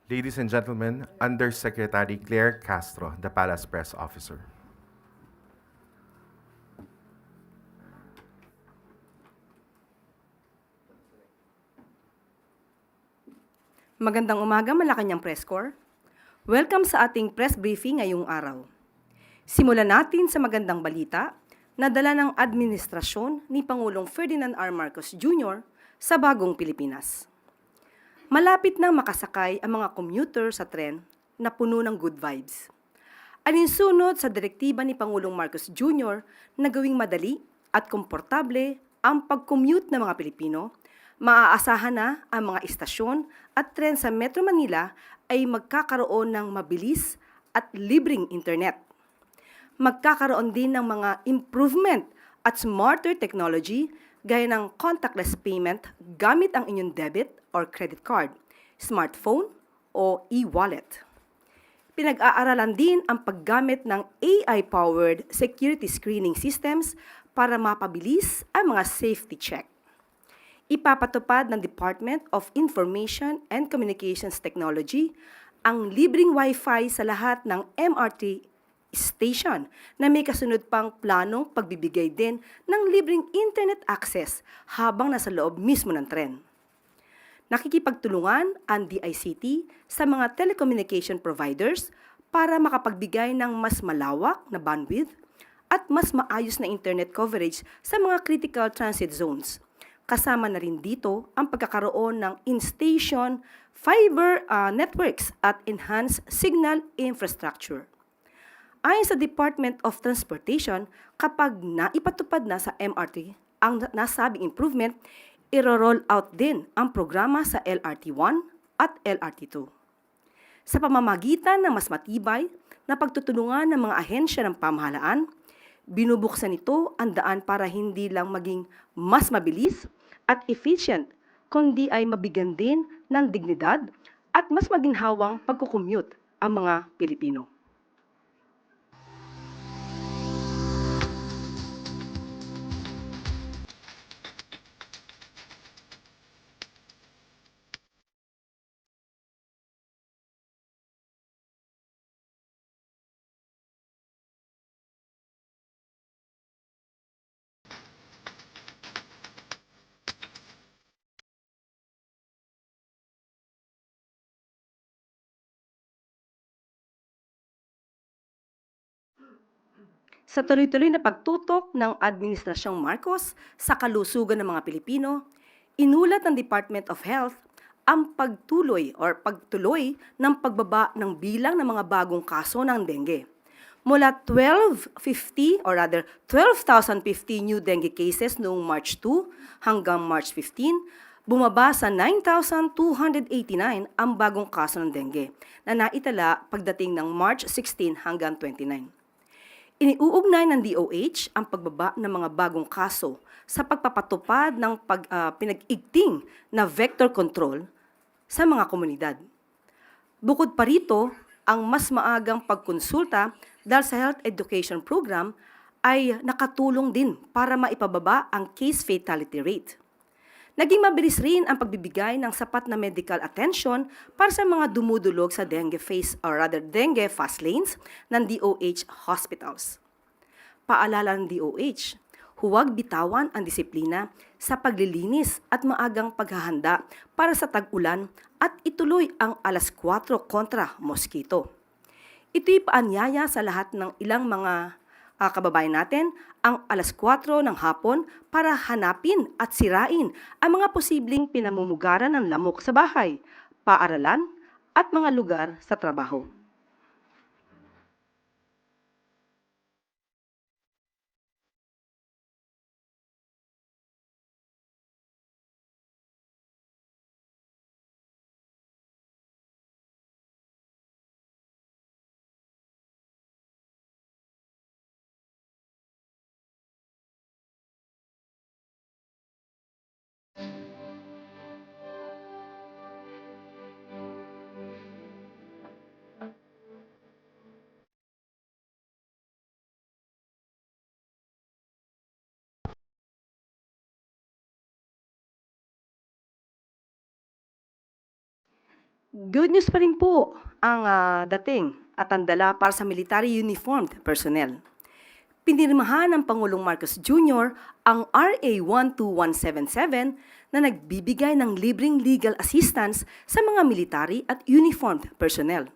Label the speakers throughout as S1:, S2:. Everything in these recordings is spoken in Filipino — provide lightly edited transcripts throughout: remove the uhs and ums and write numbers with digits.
S1: Ladies and gentlemen, Undersecretary Claire Castro, the Palace Press Officer.
S2: Magandang umaga, Malacanang Press Corps. Welcome sa ating press briefing ngayong araw. Simulan natin sa magandang balita na dala ng administrasyon ni Pangulong Ferdinand R. Marcos Jr. sa bagong Pilipinas. Malapit nang makasakay ang mga commuter sa tren na puno ng good vibes. Alinsunod sa direktiba ni Pangulong Marcos Jr. na gawing madali at komportable ang pag-commute ng mga Pilipino, maaasahan na ang mga istasyon at tren sa Metro Manila ay magkakaroon ng mabilis at libreng internet. Magkakaroon din ng mga improvement at smarter technology gaya ng contactless payment gamit ang inyong debit or credit card, smartphone o e-wallet. Pinag-aaralan din ang paggamit ng AI-powered security screening systems para mapabilis ang mga safety check. Ipapatupad ng Department of Information and Communications Technology ang libreng Wi-Fi sa lahat ng MRT station na may kasunod pang planong pagbibigay din ng libreng internet access habang nasa loob mismo ng tren. Nakikipagtulungan ang DICT sa mga telecommunication providers para makapagbigay ng mas malawak na bandwidth at mas maayos na internet coverage sa mga critical transit zones. Kasama na rin dito ang pagkakaroon ng in-station fiber networks at enhanced signal infrastructure. Ayon sa Department of Transportation, kapag naipatupad na sa MRT ang nasabing improvement, iro-roll out din ang programa sa LRT1 at LRT2. Sa pamamagitan ng mas matibay na pagtutulungan ng mga ahensya ng pamahalaan, binubuksan nito ang daan para hindi lang maging mas mabilis at efficient, kundi ay mabigyan din ng dignidad at mas maginhawang pagkukommute ang mga Pilipino. Sa tuloy-tuloy na pagtutok ng Administrasyong Marcos sa kalusugan ng mga Pilipino, inulat ng Department of Health ang pagtuloy ng pagbaba ng bilang ng mga bagong kaso ng dengue. Mula 12,050 new dengue cases noong March 2 hanggang March 15, bumaba sa 9,289 ang bagong kaso ng dengue na naitala pagdating ng March 16 hanggang 29. Iniuugnay ng DOH ang pagbaba ng mga bagong kaso sa pagpapatupad ng pinag-igting na vector control sa mga komunidad. Bukod pa rito, ang mas maagang pagkonsulta dahil sa health education program ay nakatulong din para maipababa ang case fatality rate. Naging mabilis rin ang pagbibigay ng sapat na medical attention para sa mga dumudulog sa dengue dengue fast lanes ng DOH hospitals. Paalala ng DOH, huwag bitawan ang disiplina sa paglilinis at maagang paghahanda para sa tag-ulan at ituloy ang alas 4 kontra mosquito. Ito'y paanyaya sa lahat ng ilang mga kababayan natin ang alas 4 ng hapon para hanapin at sirain ang mga posibleng pinamumugaran ng lamok sa bahay, paaralan at mga lugar sa trabaho. Good news pa rin po ang dating at ang dala para sa military uniformed personnel. Pinirmahan ng Pangulong Marcos Jr. ang RA 12177 na nagbibigay ng libreng legal assistance sa mga military at uniformed personnel.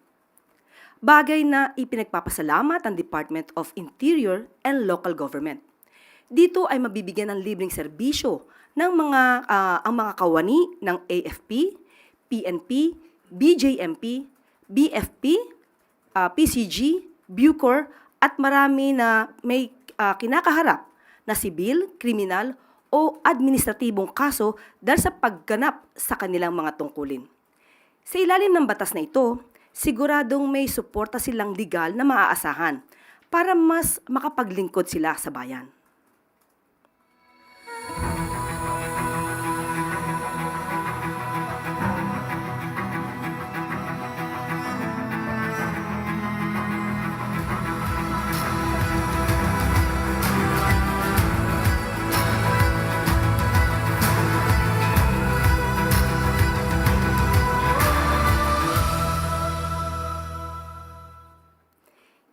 S2: Bagay na ipinagpapasalamat ang Department of Interior and Local Government. Dito ay mabibigyan ng libreng serbisyo ng ang mga kawani ng AFP, PNP, BJMP, BFP, PCG, Bucor at marami na may kinakaharap na sibil, kriminal o administratibong kaso dahil sa pagganap sa kanilang mga tungkulin. Sa ilalim ng batas na ito, siguradong may suporta silang legal na maaasahan para mas makapaglingkod sila sa bayan.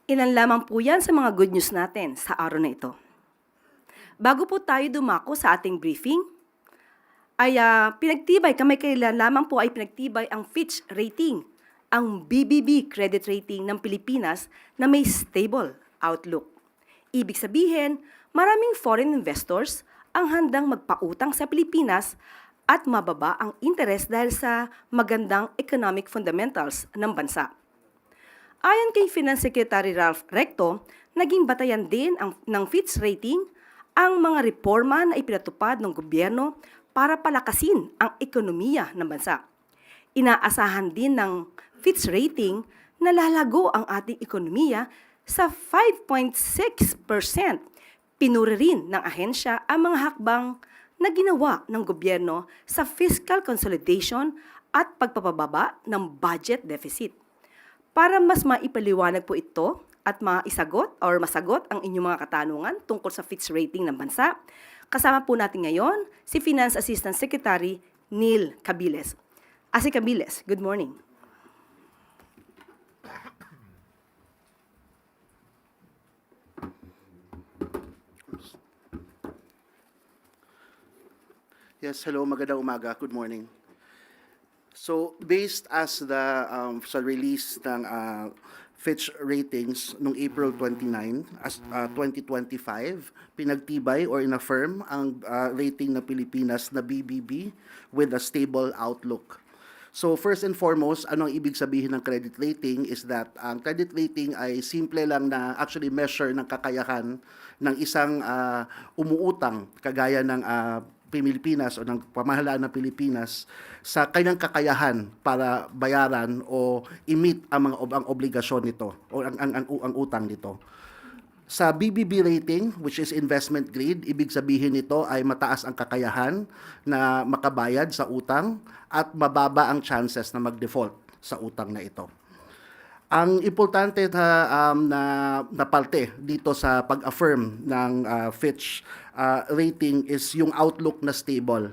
S2: Ilan lamang po yan sa mga good news natin sa araw na ito. Bago po tayo dumako sa ating briefing, ay kailan lamang po ay pinagtibay ang Fitch Rating, ang BBB credit rating ng Pilipinas na may stable outlook. Ibig sabihin, maraming foreign investors ang handang magpautang sa Pilipinas at mababa ang interest dahil sa magandang economic fundamentals ng bansa. Ayon kay Finance Secretary Ralph Recto, naging batayan din ng Fitch Rating ang mga reforma na ipinatupad ng gobyerno para palakasin ang ekonomiya ng bansa. Inaasahan din ng Fitch Rating na lalago ang ating ekonomiya sa 5.6%. Pinuri rin ng ahensya ang mga hakbang na ginawa ng gobyerno sa fiscal consolidation at pagpapababa ng budget deficit. Para mas maipaliwanag po ito at masagot ang inyong mga katanungan tungkol sa Fitch Rating ng bansa, kasama po natin ngayon si Finance Assistant Secretary Neil Cabiles. Cabiles, good morning.
S3: Yes, hello, magandang umaga. Good morning. So, based as sa release ng Fitch Ratings noong April 29, 2025, pinagtibay or inaffirm ang rating ng Pilipinas na BBB with a stable outlook. So first and foremost, ano ang ibig sabihin ng credit rating is that ang credit rating ay simple lang na actually measure ng kakayahan ng isang umuutang kagaya ng Pilipinas o ng pamahalaan ng Pilipinas sa kanyang kakayahan para bayaran o i-meet ang obligasyon nito o ang utang nito. Sa BBB rating, which is investment grade, ibig sabihin nito ay mataas ang kakayahan na makabayad sa utang at mababa ang chances na mag-default sa utang na ito. Ang importante na parte dito sa pag-affirm ng Fitch rating is yung outlook na stable.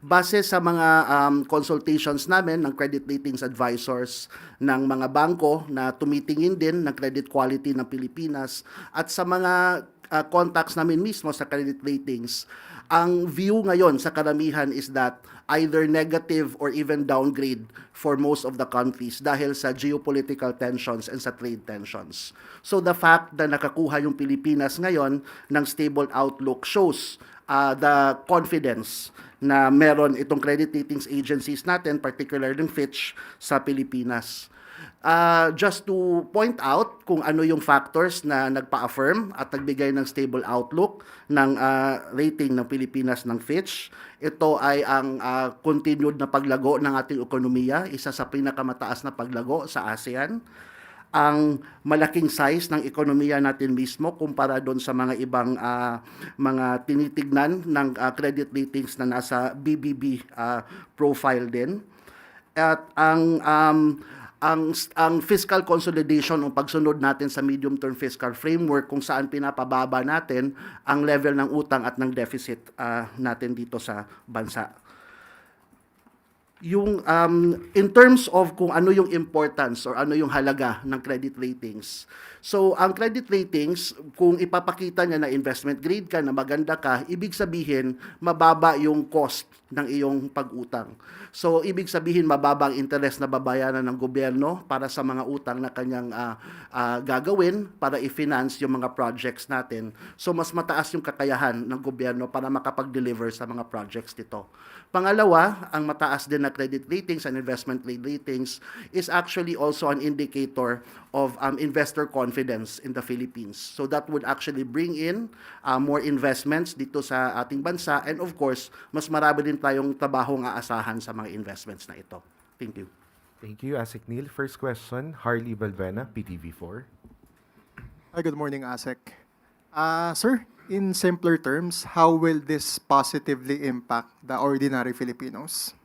S3: Base sa mga consultations namin ng credit ratings advisors ng mga bangko na tumitingin din ng credit quality ng Pilipinas at sa mga contacts namin mismo sa credit ratings, ang view ngayon sa karamihan is that either negative or even downgrade for most of the countries dahil sa geopolitical tensions and sa trade tensions. So the fact na nakakuha yung Pilipinas ngayon ng stable outlook shows the confidence na meron itong credit ratings agencies natin, particularly Fitch, sa Pilipinas. Just to point out kung ano yung factors na nagpa-affirm at nagbigay ng stable outlook ng rating ng Pilipinas ng Fitch. Ito ay ang continued na paglago ng ating ekonomiya, isa sa pinakamataas na paglago sa ASEAN. Ang malaking size ng ekonomiya natin mismo kumpara doon sa mga ibang mga tinitignan ng credit ratings na nasa BBB profile din. At ang fiscal consolidation o pagsunod natin sa medium-term fiscal framework kung saan pinapababa natin ang level ng utang at ng deficit natin dito sa bansa. Yung in terms of kung ano yung importance or ano yung halaga ng credit ratings. So, ang credit ratings, kung ipapakita niya na investment grade ka, na maganda ka, ibig sabihin, mababa yung cost ng iyong pag-utang. So, ibig sabihin, mababa ang interest na babayaran ng gobyerno para sa mga utang na kanyang gagawin para i-finance yung mga projects natin. So, mas mataas yung kakayahan ng gobyerno para makapag-deliver sa mga projects nito. Pangalawa, ang mataas din na credit ratings and investment grade ratings is actually also an indicator of investor confidence in the Philippines. So that would actually bring in more investments dito sa ating bansa, and of course, mas marami din tayong trabaho ng aasahan sa mga investments na ito. Thank you.
S1: Thank you, Asik Neil. First question, Harley Balbuena, PTV4.
S4: Hi, good morning, ASEC. Sir, in simpler terms, how will this positively impact the ordinary Filipinos?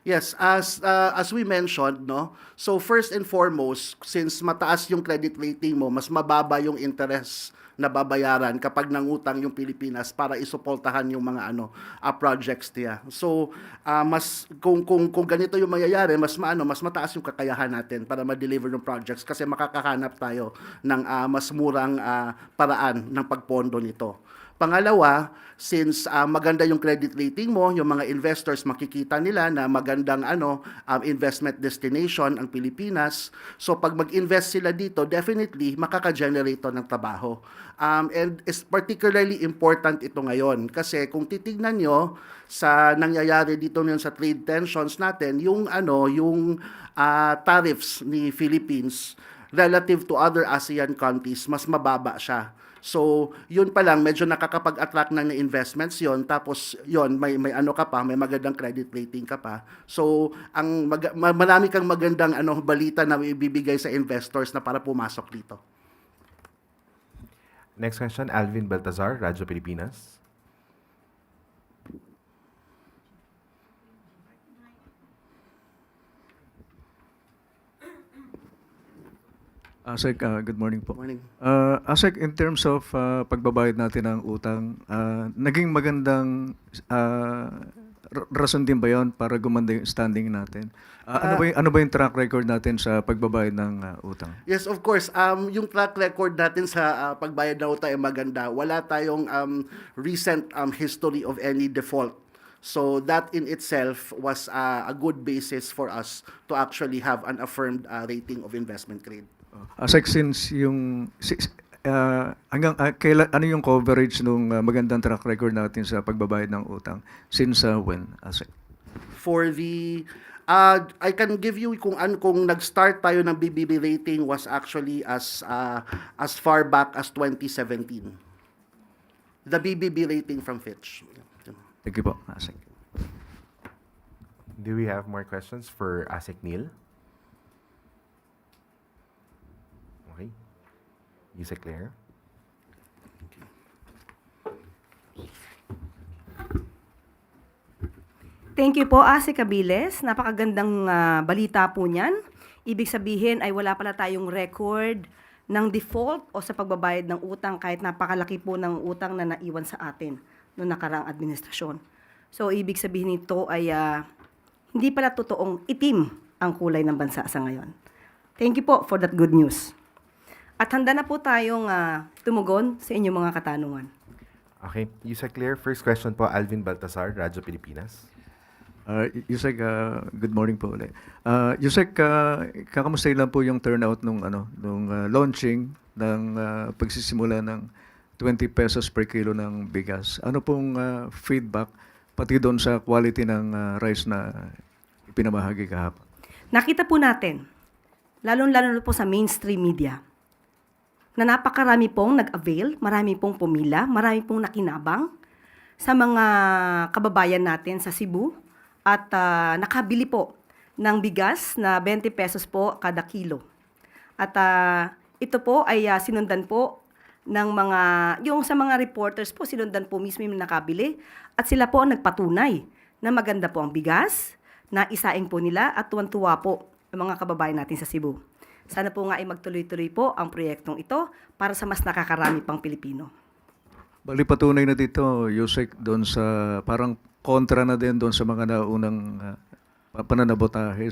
S3: Yes, as we mentioned, no. So first and foremost, since mataas yung credit rating mo, mas mababa yung interest na babayaran kapag nangutang yung Pilipinas para isuportahan yung mga projects niya. So mas kung ganito yung mangyayari, mas mataas yung kakayahan natin para ma-deliver ng projects kasi makakahanap tayo ng mas murang paraan ng pagpondo nito. Pangalawa, since maganda yung credit rating mo, yung mga investors makikita nila na magandang investment destination ang Pilipinas. So pag mag-invest sila dito, definitely makaka-generate to ng trabaho. And it's particularly important ito ngayon kasi kung titignan nyo sa nangyayari dito ngayon sa trade tensions natin, yung tariffs ni Philippines relative to other ASEAN countries, mas mababa siya. So, yun pa lang, medyo nakakapag-attract ng investments yon. Tapos, yun, may ka pa, may magandang credit rating ka pa. So, marami kang magandang balita na ibibigay sa investors na para pumasok dito.
S1: Next question, Alvin Baltazar, Radyo Pilipinas.
S5: ASEC, good morning po.
S3: Morning.
S5: ASEC, in terms of pagbabayad natin ng utang, naging magandang rason din ba yun para gumanda yung standing natin? Ano ba yung track record natin sa pagbabayad ng utang?
S3: Yes, of course. Yung track record natin sa pagbayad ng utang ay maganda. Wala tayong recent history of any default. So that in itself was a good basis for us to actually have an affirmed rating of investment grade.
S5: ASEC, since yung hanggang kailan, ano yung coverage ng magandang track record natin sa pagbabayad ng utang? Since when, ASEC?
S3: For the I can give you kung nag-start tayo ng BBB rating was actually as far back as 2017. The BBB rating from Fitch.
S5: Thank you po, ASEC.
S1: Do we have more questions for Asik Neil? Okay. Yusek Claire.
S2: Thank you po, Ase Cabiles. Napakagandang balita po niyan. Ibig sabihin ay wala pala tayong record ng default o sa pagbabayad ng utang kahit napakalaki po ng utang na naiwan sa atin noong nakaraang administrasyon. So, ibig sabihin nito ay hindi pala totoong itim ang kulay ng bansa sa ngayon. Thank you po for that good news. At handa na po tayong tumugon sa inyong mga katanungan.
S1: Okay. Yusek Claire, first question po, Alvin Baltasar, Radyo Pilipinas.
S5: Yusek, good morning po ulit. Yusek, kakamustahin lang po yung turnout nung launching ng pagsisimula ng 20 pesos per kilo ng bigas. Ano pong feedback pati doon sa quality ng rice na ipinamahagi kahapon?
S2: Nakita po natin, lalong-lalo po sa mainstream media, na napakarami pong nag-avail, marami pong pumila, marami pong nakinabang sa mga kababayan natin sa Cebu at nakabili po ng bigas na 20 pesos po kada kilo. At ito po ay sinundan po ng yung sa mga reporters po, sinundan po mismo yung nakabili at sila po ang nagpatunay na maganda po ang bigas, na isaing po nila at tuwan-tuwa po ang mga kababayan natin sa Cebu. Sana po nga ay magtuloy-tuloy po ang proyektong ito para sa mas nakakarami pang Pilipino.
S5: Bali patunay na dito, Yusek, doon sa parang kontra na din doon sa mga naunang pananabotahe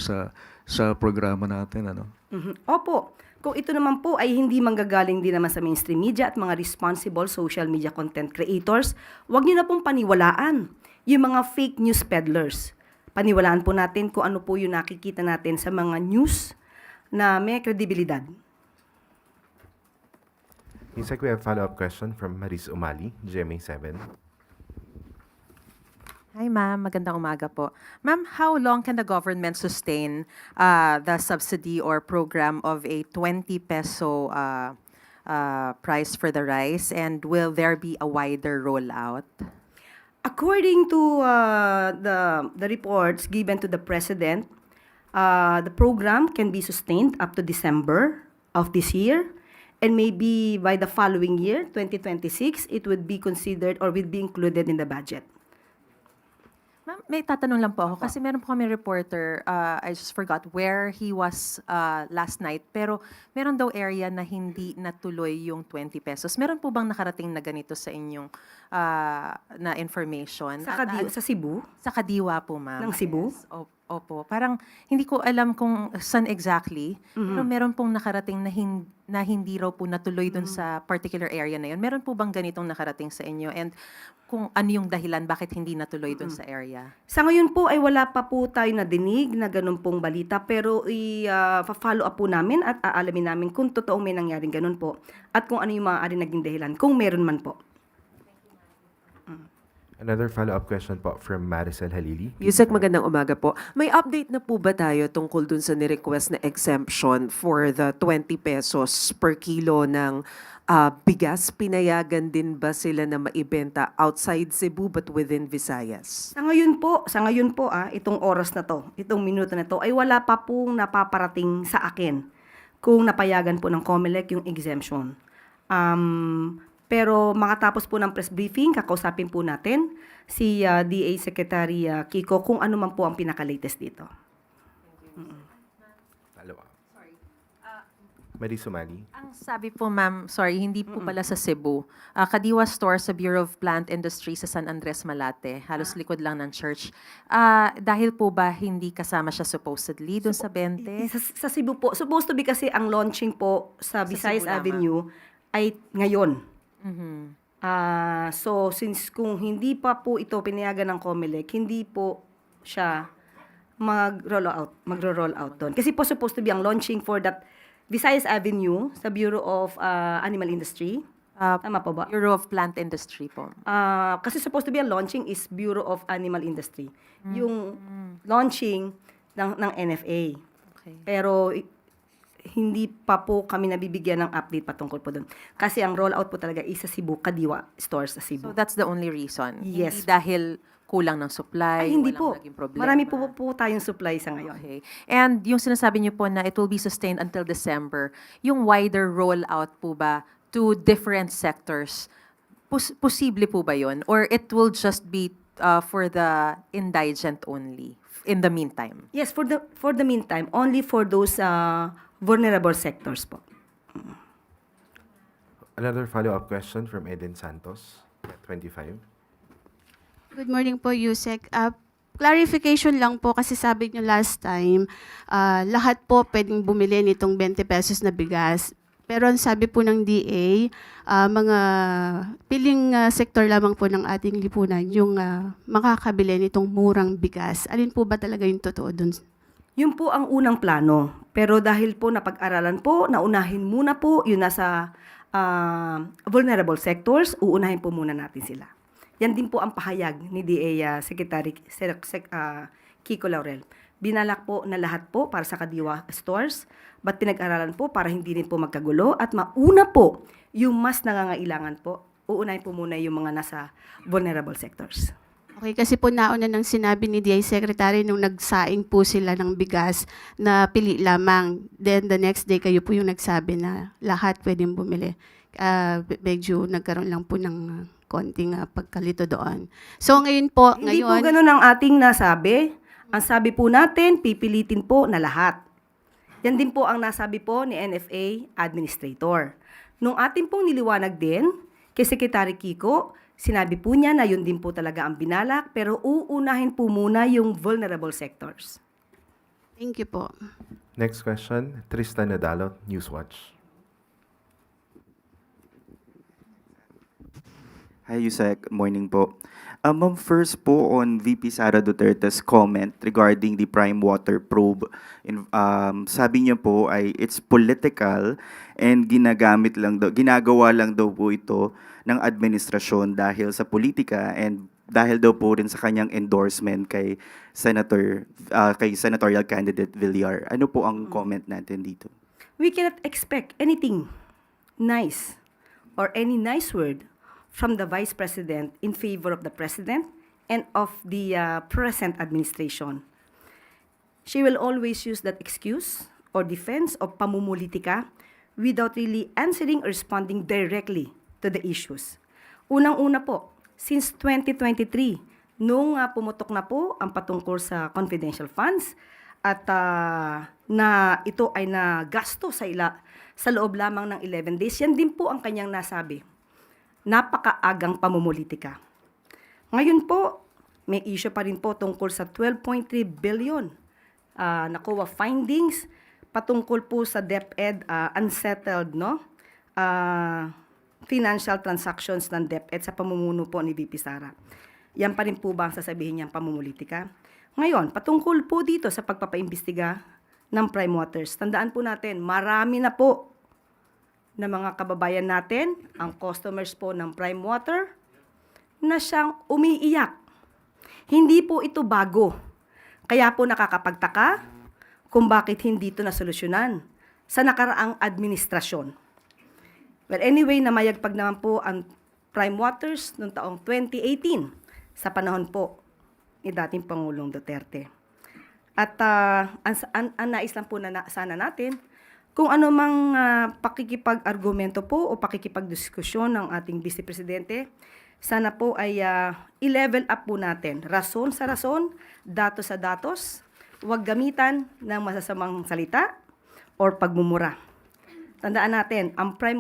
S5: sa programa natin, ano.
S2: Mhm. Opo. Kung ito naman po ay hindi manggagaling din naman sa mainstream media at mga responsible social media content creators, huwag niyo na pong paniwalaan yung mga fake news peddlers. Paniwalaan po natin kung ano po yung nakikita natin sa mga news na may kredibilidad.
S1: Yusek, we have follow-up question from Maris Umali, GMA7.
S6: Hi ma'am, magandang umaga po. Ma'am, how long can the government sustain the subsidy or program of a 20 peso price for the rice, and will there be a wider rollout?
S2: According to the reports given to the President, the program can be sustained up to December of this year, and maybe by the following year, 2026, it would be considered or will be included in the budget.
S6: Ma'am, may tatanong lang po ako kasi meron po kami reporter, I just forgot where he was last night, pero meron daw area na hindi natuloy yung 20 pesos. Meron po bang nakarating na ganito sa inyong na information?
S2: Sa Cebu?
S6: Sa Kadiwa po, ma'am.
S2: Ng Cebu?
S6: Yes. Opo. Parang hindi ko alam kung saan exactly, pero meron pong nakarating na hindi raw po natuloy dun sa particular area na yun. Meron po bang ganitong nakarating sa inyo? And kung ano yung dahilan, bakit hindi natuloy dun sa area?
S2: Sa ngayon po ay wala pa po tayo nadinig na ganun pong balita, pero i-follow up po namin at aalamin namin kung totoong may nangyaring ganun po at kung ano yung maaari naging dahilan, kung meron man po.
S1: Another follow-up question po from Maricel Halili.
S7: Yusek, magandang umaga po. May update na po ba tayo tungkol dun sa ni-request na exemption for the 20 pesos per kilo ng bigas? Pinayagan din ba sila na maibenta outside Cebu but within Visayas?
S2: Sa ngayon po itong oras na to, itong minuto na to, ay wala pa pong napaparating sa akin kung napayagan po ng COMELEC yung exemption. Pero makatapos po ng press briefing, kakausapin po natin si DA Secretary Kiko kung ano man po ang pinaka-latest dito.
S1: Follow-up. Maris Umali.
S6: Ang sabi po, ma'am, sorry, hindi po pala sa Cebu. Kadiwa Store sa Bureau of Plant Industry sa San Andres, Malate. Halos likod lang ng church. Dahil po ba hindi kasama siya supposedly dun sa 20?
S2: Sa Cebu po, supposed to be kasi ang launching po sa Visayas
S6: Cebu lamang.
S2: Avenue ay ngayon.
S6: Mhm.
S2: So, since kung hindi pa po ito pinayagan ng COMELEC, hindi po siya magro-roll out doon. Kasi po supposed to be ang launching for that Visayas Avenue sa Bureau of Animal Industry. Tama po ba?
S6: Bureau of Plant Industry po.
S2: Kasi supposed to be ang launching is Bureau of Animal Industry. Yung launching ng NFA.
S6: Okay.
S2: Pero hindi pa po kami nabibigyan ng update patungkol po doon. Kasi ang rollout po talaga is sa Cebu, Kadiwa Store sa Cebu.
S6: So that's the only reason?
S2: Yes.
S6: Hindi dahil kulang ng supply,
S2: Ay, hindi
S6: walang
S2: po.
S6: naging problema?
S2: Marami po tayong supply sa ngayon.
S6: Okay. And yung sinasabi niyo po na it will be sustained until December, yung wider rollout po ba to different sectors, posible po ba yun? Or it will just be for the indigent only in the meantime?
S2: Yes, for the meantime, only for those vulnerable sectors po.
S1: Another follow-up question from Eden Santos, 25.
S8: Good morning po, Yusek. Clarification lang po kasi sabi niyo last time, lahat po pwedeng bumili nitong 20 pesos na bigas. Pero ang sabi po ng DA, mga piling sektor lamang po ng ating lipunan yung makakabili nitong murang bigas. Alin po ba talaga yung totoo dun?
S2: Yun po ang unang plano. Pero dahil po napag-aralan po, naunahin muna po yung nasa vulnerable sectors, uunahin po muna natin sila. Yan din po ang pahayag ni DA Secretary Kiko Laurel. Binalak po na lahat po para sa Kadiwa stores, but pinag-aralan po para hindi rin po magkagulo at mauna po yung mas nangangailangan po. Uunahin po muna yung mga nasa vulnerable sectors.
S8: Okay, kasi po nauna nang sinabi ni DA Secretary nung nagsaing po sila ng bigas na pili lamang. Then the next day kayo po yung nagsabi na lahat pwedeng bumili. Medyo nagkaroon lang po ng konting pagkalito doon. So ngayon po,
S2: Hindi po ganun ang ating nasabi. Ang sabi po natin, pipilitin po na lahat. Yan din po ang nasabi po ni NFA Administrator. Nung ating pong niliwanag din kay Secretary Kiko, sinabi po niya na yun din po talaga ang binalak, pero uunahin po muna yung vulnerable sectors.
S8: Thank you po.
S1: Next question, Tristan Nadalo, Newswatch.
S9: Hi, Yusek. Morning po. Ma'am, first po on VP Sara Duterte's comment regarding the Prime Water probe. Sabi niya po ay it's political and ginagawa lang daw po ito ng administrasyon dahil sa politika and dahil daw po rin sa kanyang endorsement kay senatorial candidate Villar. Ano po ang comment natin dito?
S2: We cannot expect anything nice or any nice word from the Vice President in favor of the President and of the present administration. She will always use that excuse or defense of pamumulitika without really answering or responding directly to the issues. Unang-una po, since 2023, nung pumutok na po ang patungkol sa confidential funds at na ito ay nagasto sa loob lamang ng 11 days, yan din po ang kanyang nasabi. Napakaagang pamumulitika. Ngayon po, may issue pa rin po tungkol sa 12.3 billion nakuha findings patungkol po sa DepEd unsettled financial transactions ng DepEd sa pamumuno po ni VP Sara. Yan pa rin po ba ang sasabihin niyang pamumulitika? Ngayon, patungkol po dito sa pagpapaimbestiga ng Prime Waters, tandaan po natin, marami na po na mga kababayan natin, ang customers po ng Prime Water, na siyang umiiyak. Hindi po ito bago. Kaya po nakakapagtaka kung bakit hindi ito nasolusyonan sa nakaraang administrasyon. Well, anyway, namayagpag naman po ang Prime Waters noong taong 2018 sa panahon po ni dating Pangulong Duterte. At ang nais lang po sana natin, kung ano mang pakikipag-argumento po o pakikipag-diskusyon ng ating Vice Presidente, sana po ay i-level up po natin. Rason sa rason, datos sa datos, huwag gamitan ng masasamang salita or pagmumura. Tandaan natin, ang Prime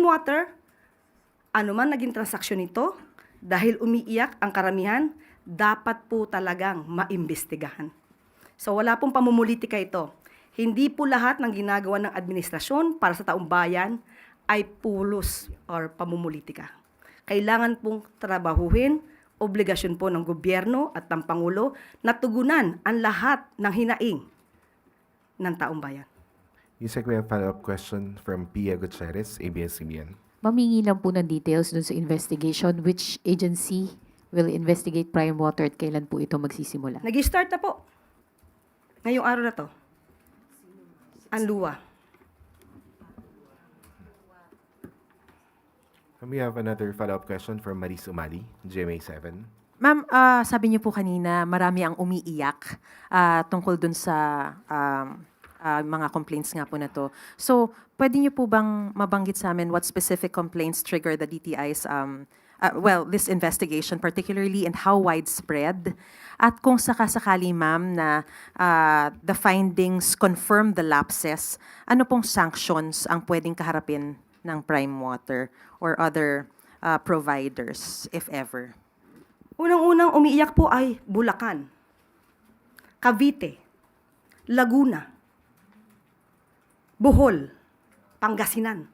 S2: Water, ano man naging transaksyon nito, dahil umiiyak ang karamihan, dapat po talagang maimbestigahan. So wala pong pamumulitika ito. Hindi po lahat ng ginagawa ng administrasyon para sa taong bayan ay pulos or pamumulitika. Kailangan pong trabahuhin, obligasyon po ng gobyerno at ng Pangulo na tugunan ang lahat ng hinaing ng taong bayan.
S1: Yusek, we have follow-up question from Pia Gutierrez, ABS-CBN.
S10: Mamingi lang po ng details dun sa investigation. Which agency will investigate Prime Water at kailan po ito magsisimula?
S2: Nag-start na po. Ngayong araw na to. Ang luwa.
S1: And we have another follow-up question from Maris Umali, GMA7.
S6: Ma'am, sabi niyo po kanina, marami ang umiiyak tungkol dun sa mga complaints nga po na to. So, pwede niyo po bang mabanggit sa amin what specific complaints trigger the DTI's this investigation particularly and how widespread? At kung sakasakali, ma'am, na the findings confirm the lapses, ano pong sanctions ang pwedeng kaharapin ng Prime Water or other providers, if ever?
S2: Unang-unang umiiyak po ay Bulacan, Cavite, Laguna, Bohol, Pangasinan.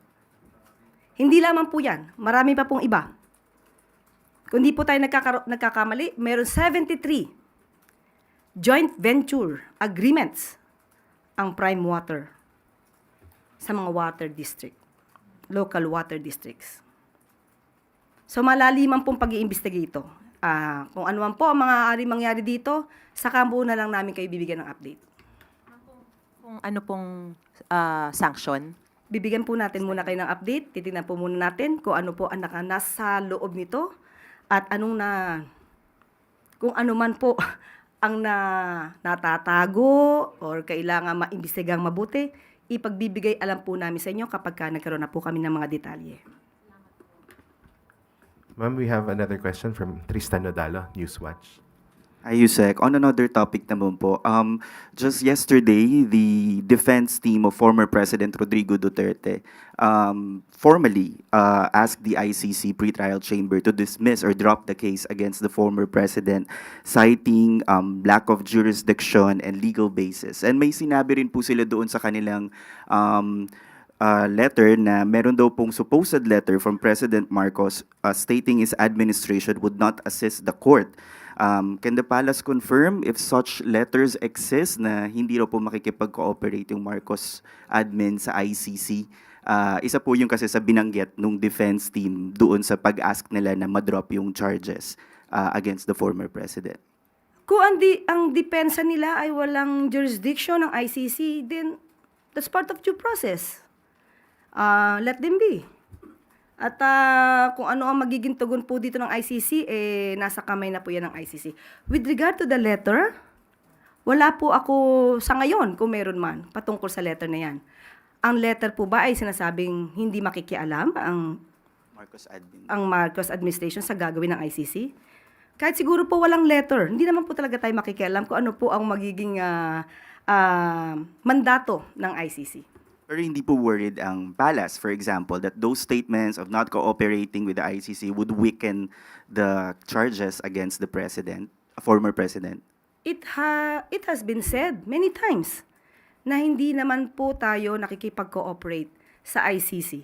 S2: Hindi lamang po yan, marami pa pong iba. Kung di po tayo nagkakamali, meron 73 joint venture agreements ang Prime Water sa mga water district, local water districts. So malaliman pong pag-iimbestiga ito. Kung ano man po ang mga aring mangyari dito, saka po na lang namin kayo bibigyan ng update.
S6: Kung ano pong sanction?
S2: Bibigyan po natin muna kayo ng update. Titignan po muna natin kung ano po ang nasa loob nito at kung ano man po ang natatago or kailangan maimbestigang mabuti, ipagbibigay alam po namin sa inyo kapag nagkaroon na po kami ng mga detalye.
S1: Ma'am, we have another question from Tristan Nadalo, Newswatch.
S9: Hi, Yusek. On another topic naman po, just yesterday, the defense team of former President Rodrigo Duterte formally asked the ICC pretrial chamber to dismiss or drop the case against the former president, citing lack of jurisdiction and legal basis. And may sinabi rin po sila doon sa kanilang letter na meron daw pong supposed letter from President Marcos stating his administration would not assist the court. Can the palace confirm if such letters exist na hindi raw po makikipag-cooperate yung Marcos admin sa ICC? Isa po yung kasi sa binanggit nung defense team doon sa pag-ask nila na madrop yung charges against the former president.
S2: Kung ang depensa nila ay walang jurisdiction ng ICC, then that's part of due process. Let them be. At kung ano ang magiging tugon po dito ng ICC, nasa kamay na po yan ng ICC. With regard to the letter, wala po ako sa ngayon, kung meron man, patungkol sa letter na yan. Ang letter po ba ay sinasabing hindi makikialam ang Marcos administration sa gagawin ng ICC? Kahit siguro po walang letter, hindi naman po talaga tayo makikialam kung ano po ang magiging mandato ng ICC.
S9: Pero hindi po worried ang palace, for example, that those statements of not cooperating with the ICC would weaken the charges against the president, former president?
S2: It has been said many times na hindi naman po tayo nakikipag-cooperate sa ICC.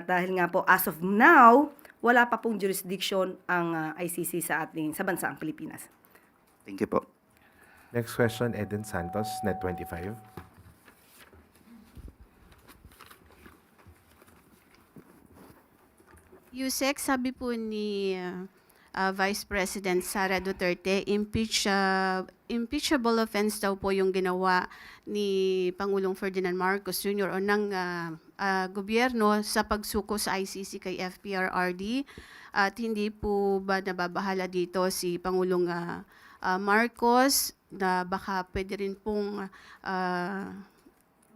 S2: Dahil nga po, as of now, wala pa pong jurisdiction ang ICC sa bansaang Pilipinas.
S9: Thank you po.
S1: Next question, Eden Santos, Net 25.
S8: Yusek, sabi po ni Vice President Sara Duterte, impeachable offense daw po yung ginawa ni Pangulong Ferdinand Marcos Jr. o ng gobyerno sa pagsuko sa ICC kay FPRRD. At hindi po ba nababahala dito si Pangulong Marcos na baka pwede rin pong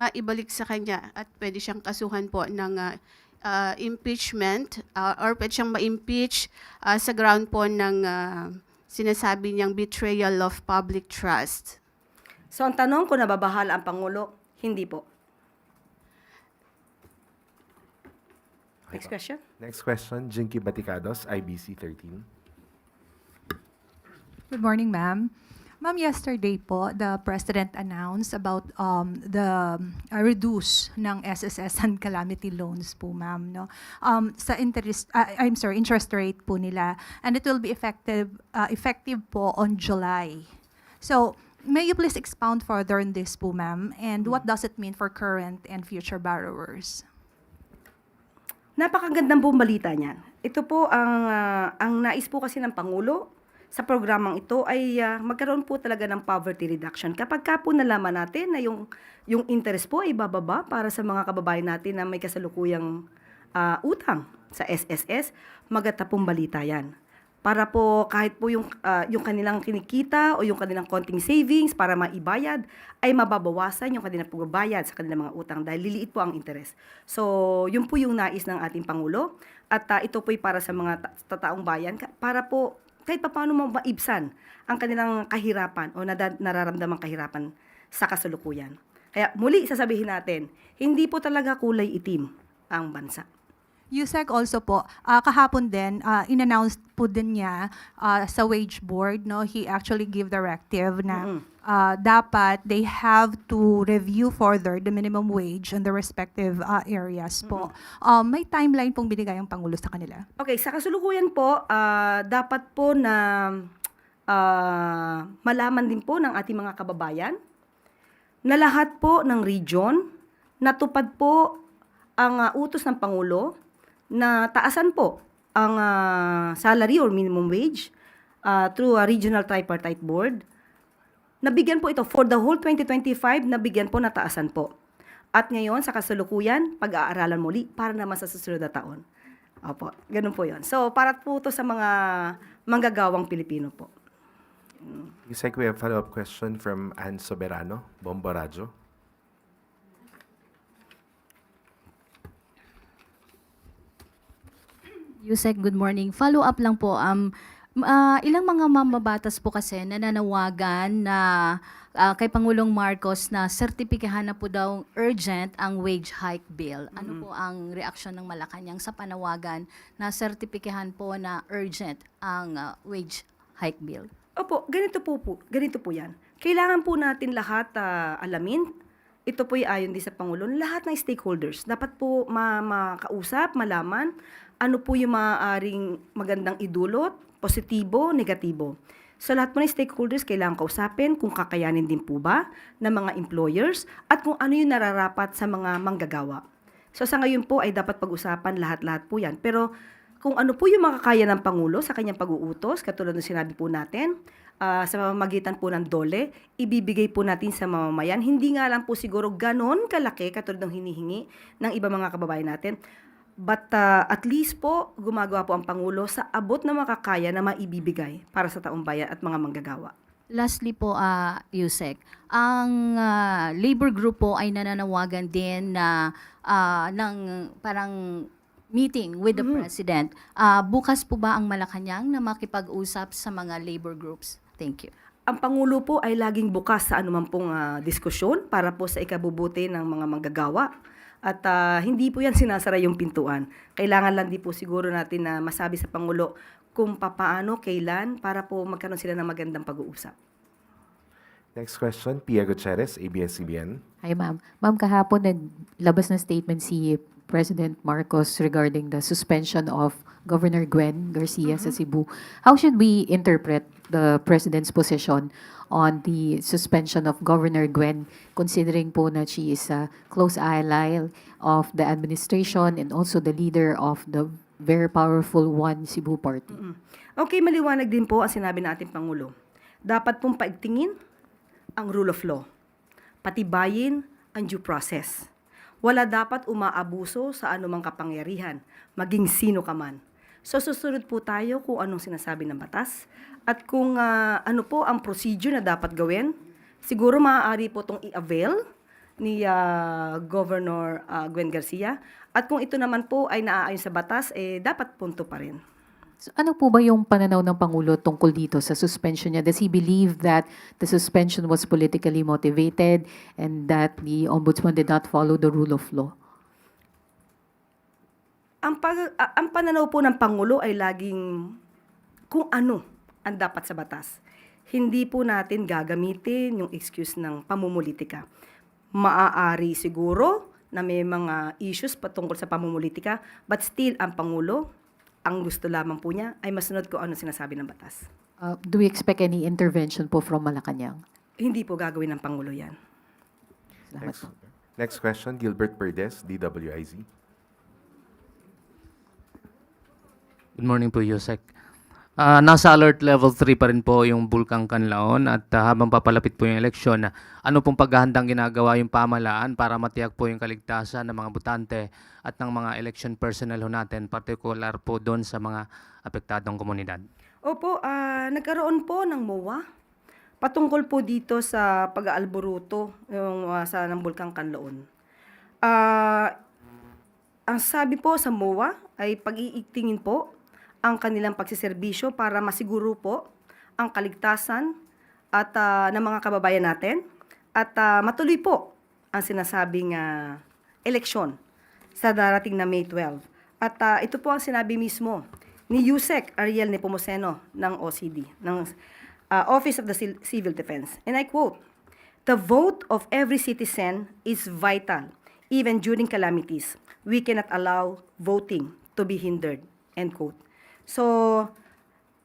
S8: maibalik sa kanya at pwede siyang kasuhan po ng impeachment or pwede siyang ma-impeach sa ground po ng sinasabi niyang betrayal of public trust.
S2: So ang tanong kung nababahala ang Pangulo, hindi po. Next question.
S1: Next question, Jinky Baticados, IBC 13.
S11: Good morning, ma'am. Ma'am, yesterday po, the President announced about the reduce ng SSS and calamity loans po, ma'am. No? Sa interest rate po nila. And it will be effective po on July. So, may you please expound further on this po, ma'am? And what does it mean for current and future borrowers?
S2: Napakagandang pong balita niyan. Ito po ang nais po kasi ng Pangulo sa programang ito ay magkaroon po talaga ng poverty reduction. Kapag ka po nalaman natin na yung interest po ay bababa para sa mga kababayan natin na may kasalukuyang utang sa SSS, maganda pong balita yan. Para po kahit po yung kanilang kinikita o yung kanilang konting savings para maibayad, ay mababawasan yung kanilang pagbabayad sa kanilang mga utang dahil liliit po ang interest. So, yun po yung nais ng ating Pangulo. At ito po'y para sa mga taong bayan, para po kahit pa paano maibsan ang kanilang kahirapan o nararamdamang kahirapan sa kasalukuyan. Kaya muli sasabihin natin, hindi po talaga kulay itim ang bansa.
S11: Yusek also po, kahapon din, in-announce po din niya sa wage board, no, he actually gave directive na dapat they have to review further the minimum wage in the respective areas po. May timeline pong binigay ang Pangulo sa kanila?
S2: Okay, sa kasalukuyan po, dapat po na malaman din po ng ating mga kababayan na lahat po ng region natupad po ang utos ng Pangulo na taasan po ang salary or minimum wage through a regional tripartite board. Nabigyan po ito for the whole 2025, nabigyan po na taasan po. At ngayon, sa kasalukuyan, pag-aaralan muli para naman sa susunod na taon. Opo, ganun po yon. So, para po ito sa mga manggagawang Pilipino po.
S1: Yusek, we have a follow-up question from Ann Soberano, Bombo Radyo.
S12: Yusek, good morning. Follow-up lang po. Ilang mga mambabatas po kasi nananawagan na kay Pangulong Marcos na sertipikahan na po daw urgent ang wage hike bill. Ano po ang reaksyon ng Malacanang sa panawagan na sertipikahan po na urgent ang wage hike bill?
S2: Opo, ganito po yan. Kailangan po natin lahat alamin. Ito po'y ayon din sa Pangulo, lahat ng stakeholders. Dapat po makausap, malaman ano po yung maaaring magandang idulot, positibo, negatibo. So lahat po ng stakeholders kailangan kausapin kung kakayanin din po ba ng mga employers at kung ano yung nararapat sa mga manggagawa. So sa ngayon po ay dapat pag-usapan lahat-lahat po yan. Pero kung ano po yung makakaya ng Pangulo sa kanyang pag-uutos, katulad ng sinabi po natin, sa pamamagitan po ng DOLE, ibibigay po natin sa mamamayan. Hindi nga lang po siguro ganon kalaki katulad ng hinihingi ng iba mga kababayan natin. But at least po, gumagawa po ang Pangulo sa abot na makakaya na maibibigay para sa taong bayan at mga manggagawa.
S12: Lastly po, Yusek, ang labor group po ay nananawagan din na ng parang meeting with the President. Bukas po ba ang Malacanang na makipag-usap sa mga labor groups? Thank you.
S2: Ang Pangulo po ay laging bukas sa anuman pong diskusyon para po sa ikabubuti ng mga manggagawa. At hindi po yan sinasara yung pintuan. Kailangan lang din po siguro natin na masabi sa Pangulo kung papaano, kailan, para po magkaroon sila ng magandang pag-uusap.
S1: Next question, Pia Gutierrez, ABS-CBN.
S10: Hi, ma'am. Ma'am, kahapon naglabas ng statement si President Marcos regarding the suspension of Governor Gwen Garcia sa Cebu. How should we interpret the President's position on the suspension of Governor Gwen, considering po na she is a close ally of the administration and also the leader of the very powerful One Cebu Party?
S2: Okay, maliwanag din po ang sinabi ng ating Pangulo. Dapat pong paigtingin ang rule of law. Patibayin ang due process. Wala dapat umaabuso sa anumang kapangyarihan, maging sino ka man. So susunod po tayo kung anong sinasabi ng batas at kung ano po ang procedure na dapat gawin. Siguro maaari po itong i-avail ni Governor Gwen Garcia. At kung ito naman po ay naaayon sa batas, dapat punto pa rin.
S10: So, ano po ba yung pananaw ng Pangulo tungkol dito sa suspension niya? Does he believe that the suspension was politically motivated and that the Ombudsman did not follow the rule of law?
S2: Ang pananaw po ng Pangulo ay laging kung ano ang dapat sa batas. Hindi po natin gagamitin yung excuse ng pamumulitika. Maaari siguro na may mga issues patungkol sa pamumulitika, but still ang Pangulo, ang gusto lamang po niya ay masunod kung ano sinasabi ng batas.
S10: Do we expect any intervention po from Malacanang?
S2: Hindi po gagawin ng Pangulo yan.
S10: Salamat po.
S1: Next question, Gilbert Perdes, DWIZ.
S13: Good morning po, Yusek. Nasa alert level 3 pa rin po yung Bulkang Kanlaon at habang papalapit po yung eleksyon, ano pong paghahandang ginagawa yung pamahalaan para matiyak po yung kaligtasan ng mga botante at ng mga election personnel ho natin, particular po doon sa mga apektadong komunidad?
S2: Opo, nagkaroon po ng MOA patungkol po dito sa pag-aalboruto yung sa ng Bulkang Kanlaon. Ang sabi po sa MOA ay pag-iigtingin po ang kanilang pagsiserbisyo para masiguro po ang kaligtasan at ng mga kababayan natin at matuloy po ang sinasabing eleksyon sa darating na May 12. At ito po ang sinabi mismo ni Yusek Ariel Nepomuceno ng OCD, ng Office of the Civil Defense. And I quote, "The vote of every citizen is vital, even during calamities. We cannot allow voting to be hindered." End quote. So,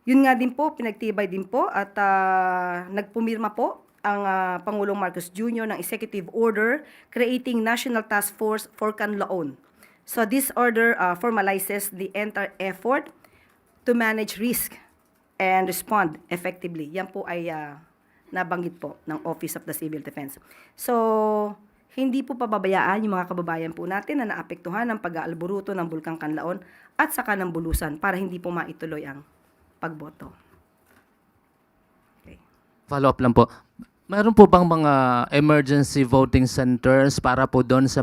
S2: yun nga din po, pinagtibay din po at nagpumirma po ang Pangulong Marcos Jr. ng Executive Order creating National Task Force for Kanlaon. So, this order formalizes the entire effort to manage risk and respond effectively. Yan po ay nabanggit po ng Office of the Civil Defense. So, hindi po pababayaan yung mga kababayan po natin na naapektuhan ng pag-aalboruto ng Bulkang Kanlaon at saka ng Bulusan para hindi po maituloy ang pagboto. Okay.
S13: Follow-up lang po. Meron po bang mga emergency voting centers para po doon sa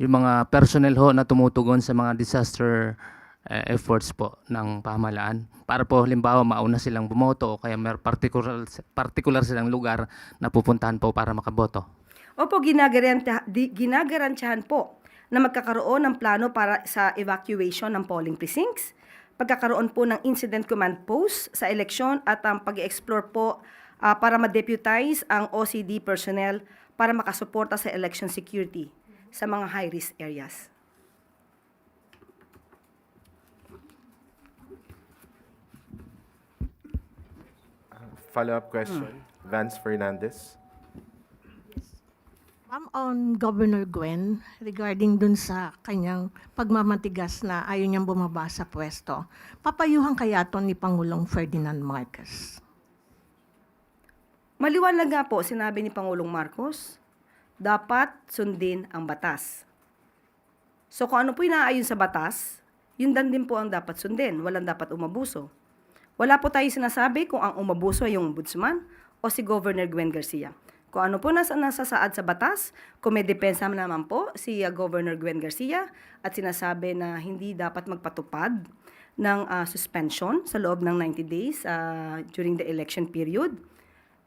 S13: yung mga personnel ho na tumutugon sa mga disaster efforts po ng pamahalaan para po halimbawa mauna silang bumoto o kaya may particular silang lugar na pupuntahan po para makaboto?
S2: Opo, ginagarantiyahan po na magkakaroon ng plano para sa evacuation ng polling precincts, pagkakaroon po ng incident command post sa eleksyon at ang pag-explore po para ma-deputize ang OCD personnel para makasuporta sa election security sa mga high-risk areas.
S1: Follow-up question, Vance Fernandez.
S14: Ma'am, on Governor Gwen, regarding dun sa kanyang pagmamatigas na ayaw niyang bumaba sa pwesto, papayuhan kaya to ni Pangulong Ferdinand Marcos?
S2: Maliwanag nga po, sinabi ni Pangulong Marcos, dapat sundin ang batas. So kung ano po inaayon sa batas, yun din po ang dapat sundin, walang dapat umabuso. Wala po tayo sinasabi kung ang umabuso ay yung ombudsman o si Governor Gwen Garcia. Kung ano po nasasaad sa batas, kung may depensa naman po si Governor Gwen Garcia at sinasabi na hindi dapat magpatupad ng suspension sa loob ng 90 days during the election period.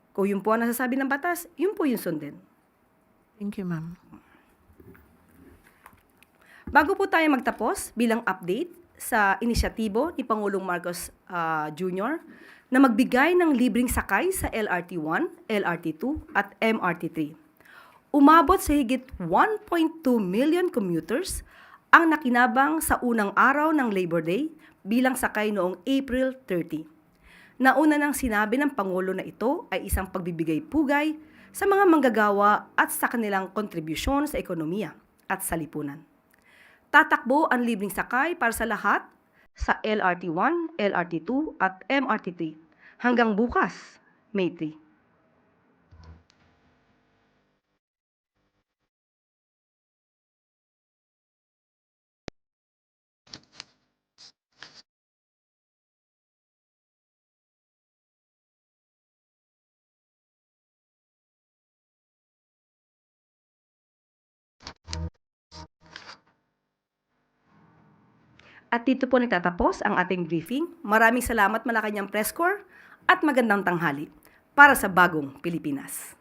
S2: Kung yun po ang nasasabi ng batas, yun po yung sundin.
S14: Thank you, ma'am.
S2: Bago po tayo magtapos, bilang update sa inisyatibo ni Pangulong Marcos Jr. na magbigay ng libreng sakay sa LRT1, LRT2 at MRT3. Umabot sa higit 1.2 million commuters ang nakinabang sa unang araw ng Labor Day bilang sakay noong April 30. Nauna nang sinabi ng Pangulo na ito ay isang pagbibigay pugay sa mga manggagawa at sa kanilang kontribusyon sa ekonomiya at sa lipunan. Tatakbo ang libreng sakay para sa lahat sa LRT1, LRT2 at MRT3 hanggang bukas, May 3. At dito po nagtatapos ang ating briefing. Maraming salamat Malacanang Press Corps at magandang tanghali para sa bagong Pilipinas.